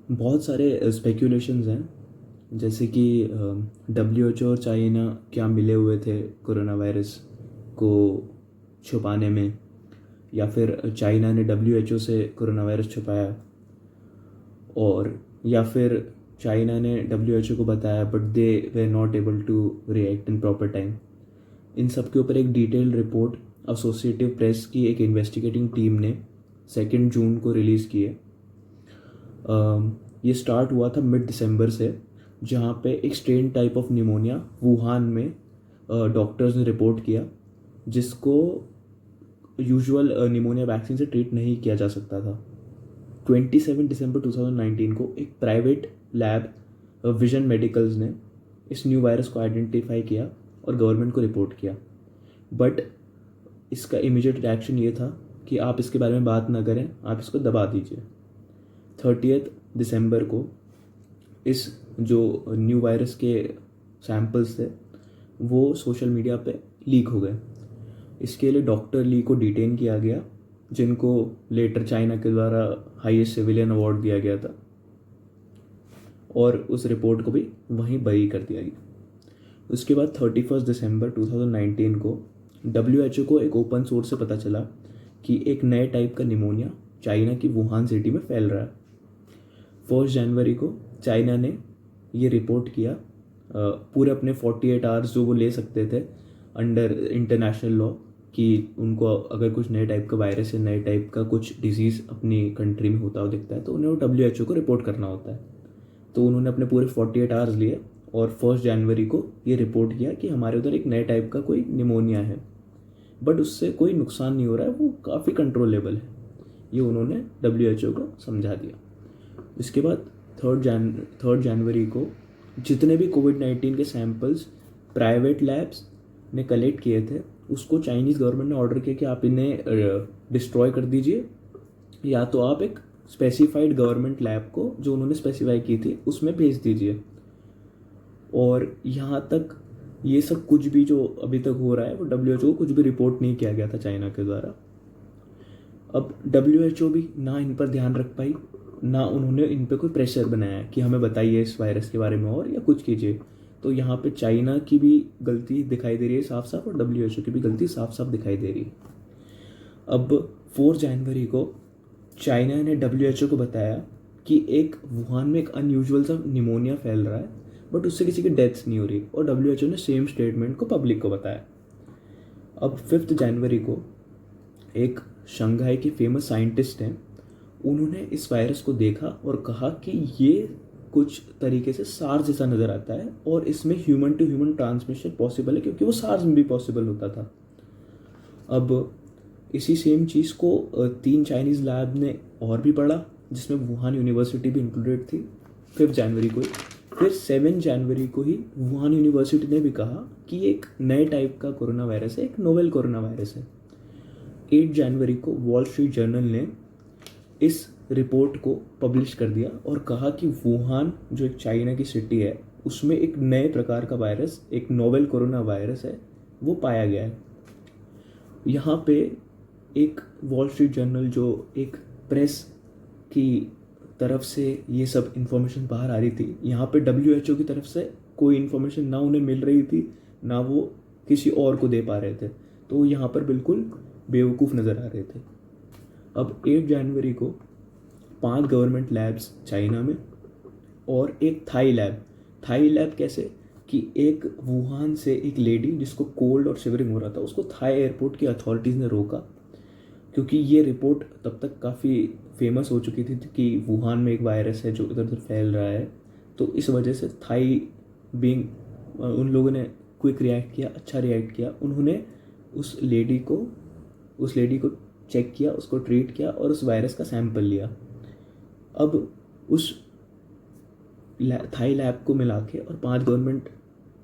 बहुत सारे स्पेक्यूलेशंस हैं, जैसे कि WHO और चाइना क्या मिले हुए थे कोरोना वायरस को छुपाने में, या फिर चाइना ने WHO से कोरोना वायरस छुपाया, और या फिर चाइना ने WHO को बताया but they were not able to react in proper time. इन सब के ऊपर एक डिटेल रिपोर्ट एसोसिएटिव प्रेस की एक इन्वेस्टिगेटिंग टीम ने 2 जून को रिलीज़ की है। ये स्टार्ट हुआ था मिड दिसंबर से, जहाँ पे एक strain type of pneumonia Wuhan में डॉक्टर्स ने रिपोर्ट किया, जिसको यूजुअल निमोनिया वैक्सीन से ट्रीट नहीं किया जा सकता था। 27 दिसंबर 2019 को एक प्राइवेट लैब विजन मेडिकल्स ने इस न्यू वायरस को आइडेंटिफाई किया और गवर्नमेंट को रिपोर्ट किया, बट इसका इमीडिएट रिएक्शन ये था कि आप इसके बारे में बात ना करें, आप इसको दबा दीजिए। 30 दिसंबर को इस जो न्यू वायरस के सैम्पल्स थे वो सोशल मीडिया पे लीक हो गए। इसके लिए डॉक्टर ली को डिटेन किया गया, जिनको लेटर चाइना के द्वारा हाईएस्ट सिविलियन अवार्ड दिया गया था, और उस रिपोर्ट को भी वहीं बरी कर दिया गया। उसके बाद 31 दिसंबर 2019 को WHO को एक ओपन सोर्स से पता चला कि एक नए टाइप का निमोनिया चाइना की वुहान सिटी में फैल रहा है। 1 जनवरी को चाइना ने ये रिपोर्ट किया, पूरे अपने 48 आवर्स जो वो ले सकते थे अंडर इंटरनेशनल लॉ, कि उनको अगर कुछ नए टाइप का वायरस या नए टाइप का कुछ डिजीज़ अपनी कंट्री में होता हुआ दिखता है तो उन्हें वो WHO को रिपोर्ट करना होता है। तो उन्होंने अपने पूरे 48 आवर्स लिए और 1 जनवरी को ये रिपोर्ट किया कि हमारे उधर एक नए टाइप का कोई निमोनिया है, बट उससे कोई नुकसान नहीं हो रहा है, वो काफ़ी कंट्रोलेबल है। ये उन्होंने WHO को समझा दिया। इसके बाद 3 जनवरी को जितने भी कोविड-19 के सैंपल्स प्राइवेट लैब्स ने कलेक्ट किए थे उसको चाइनीज़ गवर्नमेंट ने ऑर्डर किया कि आप इन्हें डिस्ट्रॉय कर दीजिए, या तो आप एक स्पेसिफाइड गवर्नमेंट लैब को जो उन्होंने स्पेसिफाई की थी उसमें भेज दीजिए। और यहाँ तक ये सब कुछ भी जो अभी तक हो रहा है वो WHO को कुछ भी रिपोर्ट नहीं किया गया था चाइना के द्वारा। अब WHO भी ना इन पर ध्यान रख पाई, ना उन्होंने इन पे कोई प्रेशर बनाया कि हमें बताइए इस वायरस के बारे में और या कुछ कीजिए। तो यहाँ पे चाइना की भी गलती दिखाई दे रही है साफ साफ, और WHO की भी गलती साफ साफ दिखाई दे रही है। अब 4 जनवरी को चाइना ने WHO को बताया कि एक वुहान में एक अनयूजुअल सा निमोनिया फैल रहा है, बट उससे किसी की डेथ्स नहीं हो रही, और WHO ने सेम स्टेटमेंट को पब्लिक को बताया। अब 5 जनवरी को एक शंघाई की फेमस साइंटिस्ट हैं, उन्होंने इस वायरस को देखा और कहा कि ये कुछ तरीके से सार्स जैसा नज़र आता है और इसमें human to human transmission possible है, क्योंकि वो सार्स में भी पॉसिबल होता था। अब इसी सेम चीज़ को 3 चाइनीज़ लैब ने और भी पढ़ा, जिसमें वुहान यूनिवर्सिटी भी इंक्लूडेड थी 5 जनवरी को ही। फिर 7 जनवरी को ही वुहान यूनिवर्सिटी ने भी कहा कि एक नए टाइप का कोरोना वायरस है, एक नोवेल कोरोना वायरस है। 8 जनवरी को वॉल स्ट्रीट जर्नल ने इस रिपोर्ट को पब्लिश कर दिया और कहा कि वुहान जो एक चाइना की सिटी है उसमें एक नए प्रकार का वायरस, एक नोवेल कोरोना वायरस है, वो पाया गया है। यहाँ पे एक वॉल स्ट्रीट जर्नल जो एक प्रेस की तरफ से ये सब इन्फॉर्मेशन बाहर आ रही थी, यहाँ पे WHO की तरफ से कोई इन्फॉर्मेशन ना उन्हें मिल रही थी, ना वो किसी और को दे पा रहे थे, तो यहाँ पर बिल्कुल बेवकूफ़ नज़र आ रहे थे। अब 8 जनवरी को 5 गवर्नमेंट लैब्स चाइना में और एक थाई लैब कैसे कि एक वुहान से एक लेडी जिसको कोल्ड और शिवरिंग हो रहा था उसको थाई एयरपोर्ट की अथॉरिटीज़ ने रोका, क्योंकि ये रिपोर्ट तब तक काफ़ी फेमस हो चुकी थी कि वुहान में एक वायरस है जो इधर उधर फैल रहा है। तो इस वजह से थाई बीइंग उन लोगों ने क्विक रिएक्ट किया, अच्छा रिएक्ट किया। उन्होंने उस लेडी को चेक किया, उसको ट्रीट किया और उस वायरस का सैंपल लिया। अब उस थाई लैब को मिला के और 5 गवर्नमेंट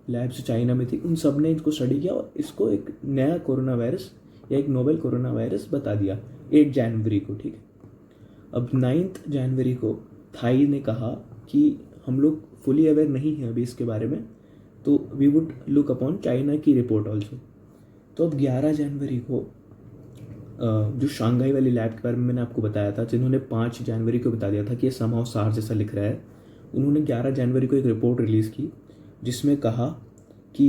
लैब्स जो चाइना में थी उन सब ने इसको स्टडी किया और इसको एक नया कोरोना वायरस या एक नोवेल कोरोना वायरस बता दिया 8 जनवरी को, ठीक है। अब 9 जनवरी को थाई ने कहा कि हम लोग फुली अवेयर नहीं हैं अभी इसके बारे में, तो we would look upon China की रिपोर्ट ऑल्सो। तो अब 11 जनवरी को जो शंघाई वाली लैब के बारे में मैंने आपको बताया था, जिन्होंने 5 जनवरी को बता दिया था कि ये समहाउ सार्स जैसा लिख रहा है, उन्होंने 11 जनवरी को एक रिपोर्ट रिलीज़ की जिसमें कहा कि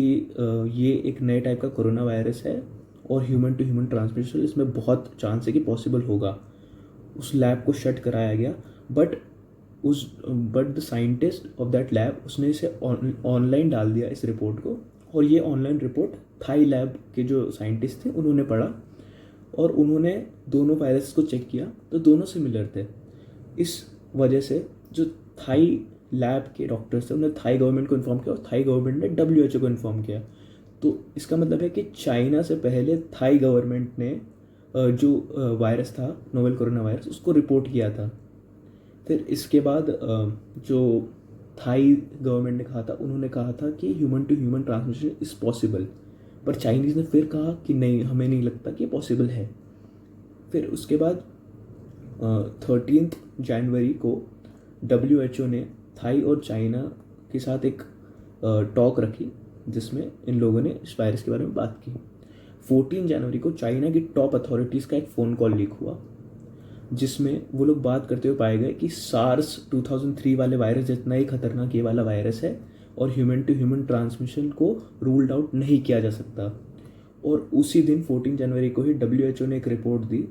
ये एक नए टाइप का कोरोना वायरस है और ह्यूमन टू ह्यूमन ट्रांसमिशन, इसमें बहुत चांस है कि पॉसिबल होगा। उस लैब को शट कराया गया, but the scientist of that lab, उसने इसे ऑनलाइन डाल दिया इस रिपोर्ट को, और ये ऑनलाइन रिपोर्ट थाई लैब के जो साइंटिस्ट थे उन्होंने पढ़ा और उन्होंने दोनों वायरस को चेक किया तो दोनों सिमिलर थे। इस वजह से जो थाई लैब के डॉक्टर्स थे उन्होंने थाई गवर्नमेंट को इन्फॉर्म किया और थाई गवर्नमेंट ने WHO को इन्फॉर्म किया। तो इसका मतलब है कि चाइना से पहले थाई गवर्नमेंट ने जो वायरस था, नोवेल कोरोना वायरस, उसको रिपोर्ट किया था। फिर इसके बाद जो थाई गवर्नमेंट ने कहा था, उन्होंने कहा था कि human to human transmission is possible, पर चाइनीज़ ने फिर कहा कि नहीं, हमें नहीं लगता कि पॉसिबल है। फिर उसके बाद 13 जनवरी को WHO ने थाई और चाइना के साथ एक टॉक रखी जिसमें इन लोगों ने इस वायरस के बारे में बात की। 14 जनवरी को चाइना की टॉप अथॉरिटीज़ का एक फ़ोन कॉल लीक हुआ जिसमें वो लोग बात करते हुए पाए गए कि सार्स 2003 वाले वायरस जितना ही खतरनाक ये वाला वायरस है और ह्यूमन टू ह्यूमन ट्रांसमिशन को रूल्ड आउट नहीं किया जा सकता। और उसी दिन 14 जनवरी को ही WHO ने एक रिपोर्ट दी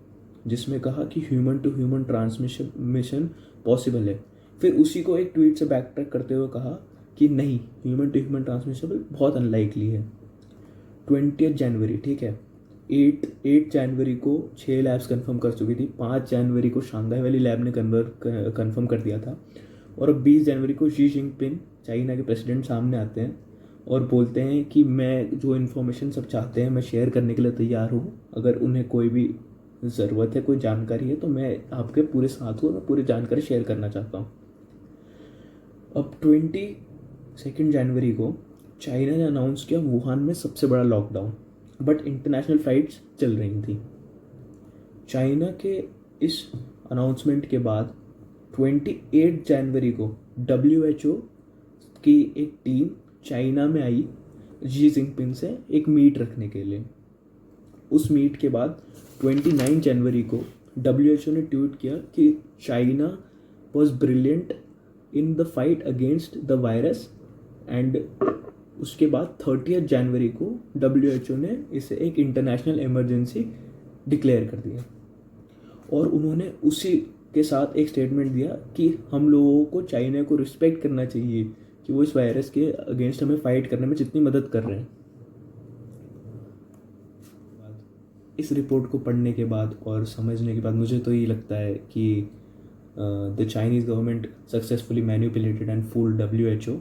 जिसमें कहा कि human to human transmission possible है। फिर उसी को एक ट्वीट से बैक ट्रैक करते हुए कहा कि नहीं, ह्यूमन टू ह्यूमन ट्रांसमिशन बहुत अनलाइकली है। 20 जनवरी, ठीक है, 8 जनवरी को 6 लैब्स कंफर्म कर चुकी थी। 5 जनवरी को शंघाई वाली लैब ने कंफर्म कर दिया था। और अब 20 जनवरी को शी जिनपिंग, चाइना के प्रेसिडेंट, सामने आते हैं और बोलते हैं कि मैं जो इन्फॉर्मेशन सब चाहते हैं मैं शेयर करने के लिए तैयार हूँ। अगर उन्हें कोई भी ज़रूरत है, कोई जानकारी है, तो मैं आपके पूरे साथ हूँ, मैं पूरी जानकारी शेयर करना चाहता हूँ। अब 22 जनवरी को चाइना ने अनाउंस किया वुहान में सबसे बड़ा लॉकडाउन, बट इंटरनेशनल फ़्लाइट्स चल रही थी। चाइना के इस अनाउंसमेंट के बाद 28 जनवरी को WHO की एक टीम चाइना में आई शी जिनपिंग से एक मीट रखने के लिए। उस मीट के बाद 29 जनवरी को WHO ने ट्वीट किया कि China was brilliant in the fight against the virus, and उसके बाद 30 जनवरी को WHO ने इसे एक इंटरनेशनल इमरजेंसी डिक्लेयर कर दिया। और उन्होंने उसी के साथ एक स्टेटमेंट दिया कि हम लोगों को चाइना को रिस्पेक्ट करना चाहिए कि वो इस वायरस के अगेंस्ट हमें फाइट करने में जितनी मदद कर रहे हैं। इस रिपोर्ट को पढ़ने के बाद और समझने के बाद मुझे तो ये लगता है कि the Chinese government successfully manipulated and fooled WHO।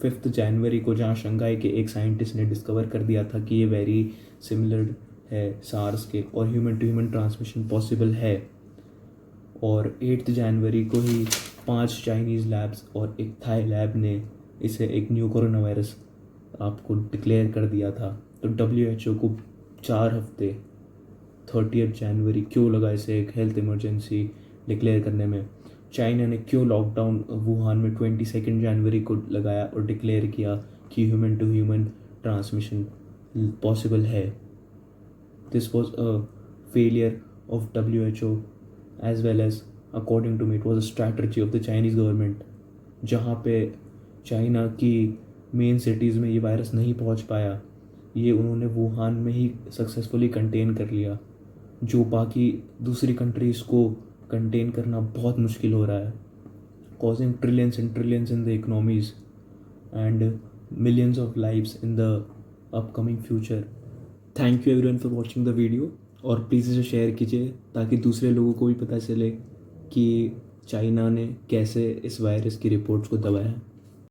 5 जनवरी को जहाँ शंघाई के एक साइंटिस्ट ने डिस्कवर कर दिया था कि ये वेरी सिमिलर है सार्स के और human to human transmission possible है, और 8 जनवरी को ही 5 चाइनीज़ लैब्स और एक थाई लैब ने इसे एक न्यू कोरोना वायरस आपको डिक्लेयर कर दिया था। तो WHO को 4 हफ्ते 30 जनवरी क्यों लगा इसे एक हेल्थ इमरजेंसी डिक्लेयर करने में? चाइना ने क्यों लॉकडाउन वुहान में 22 जनवरी को लगाया और डिक्लेयर किया कि human to human transmission possible है? This was a failure of WHO as well as, according to me, it was a strategy of the Chinese government। जहाँ पे चाइना की मेन सिटीज़ में ये वायरस नहीं पहुँच पाया, ये उन्होंने वुहान में ही सक्सेसफुली कंटेन कर लिया, जो बाकी दूसरी कंट्रीज़ को कंटेन करना बहुत मुश्किल हो रहा है, causing trillions and trillions in the economies and millions of lives in the upcoming future। Thank you everyone for watching the video, और प्लीज़ इसे शेयर कीजिए ताकि दूसरे लोगों को भी पता चले कि चाइना ने कैसे इस वायरस की रिपोर्ट्स को दबाया है।